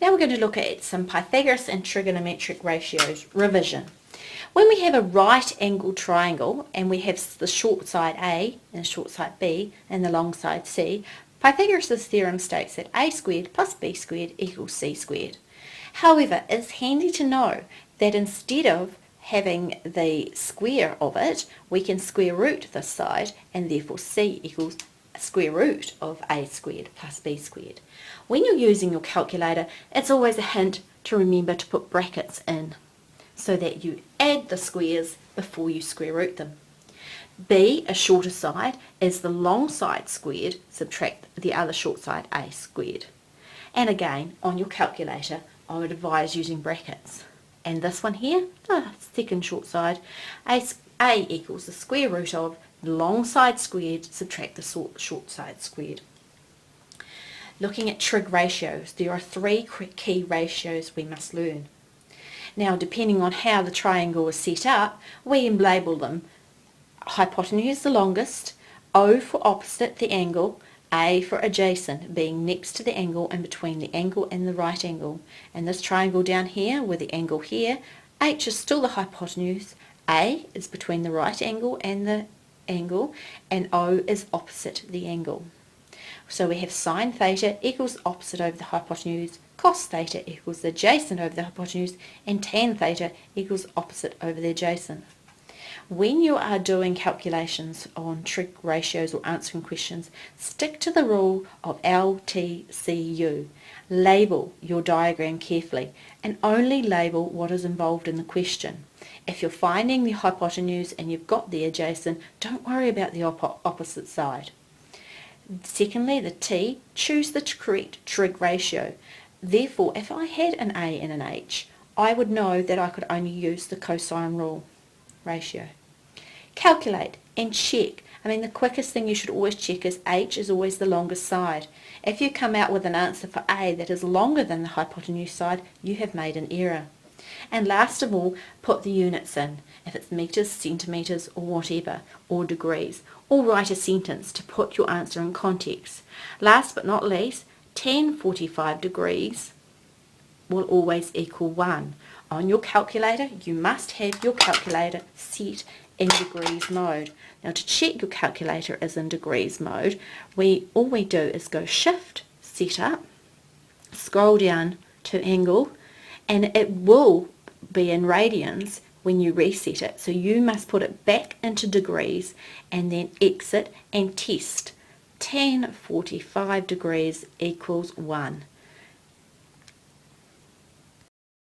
Now we're going to look at some Pythagoras and trigonometric ratios revision. When we have a right angled triangle and we have the short side A and the short side B and the long side C, Pythagoras' theorem states that a squared plus b squared equals c squared. However, it's handy to know that instead of having the square of it, we can square root this side, and therefore c equals square root of a squared plus b squared. When you're using your calculator, it's always a hint to remember to put brackets in so that you add the squares before you square root them. B, a shorter side, is the long side squared, subtract the other short side a squared. And again, on your calculator, I would advise using brackets. And this one here, the second short side, a equals the square root of the long side squared, subtract the short side squared. Looking at trig ratios, there are three key ratios we must learn. Now, depending on how the triangle is set up, we label them hypotenuse the longest, O for opposite the angle, A for adjacent, being next to the angle and between the angle and the right angle. And this triangle down here with the angle here, H is still the hypotenuse, A is between the right angle and the angle, and O is opposite the angle. So we have sine theta equals opposite over the hypotenuse, cos theta equals the adjacent over the hypotenuse, and tan theta equals opposite over the adjacent. When you are doing calculations on trig ratios or answering questions, stick to the rule of LTCU. Label your diagram carefully and only label what is involved in the question. If you're finding the hypotenuse and you've got the adjacent, don't worry about the opposite side. Secondly, the T, choose the correct trig ratio. Therefore, if I had an A and an H, I would know that I could only use the cosine rule ratio. Calculate and check. The quickest thing you should always check is H is always the longest side. If you come out with an answer for A that is longer than the hypotenuse side, you have made an error. And last of all, put the units in, if it's meters, centimeters, or whatever, or degrees, or write a sentence to put your answer in context. Last but not least, tan 45 degrees will always equal 1. On your calculator, you must have your calculator set in degrees mode. Now, to check your calculator is in degrees mode, all we do is go Shift, Set Up, scroll down to Angle, and it will be in radians when you reset it. So you must put it back into degrees and then exit and test. Tan 45 degrees equals 1.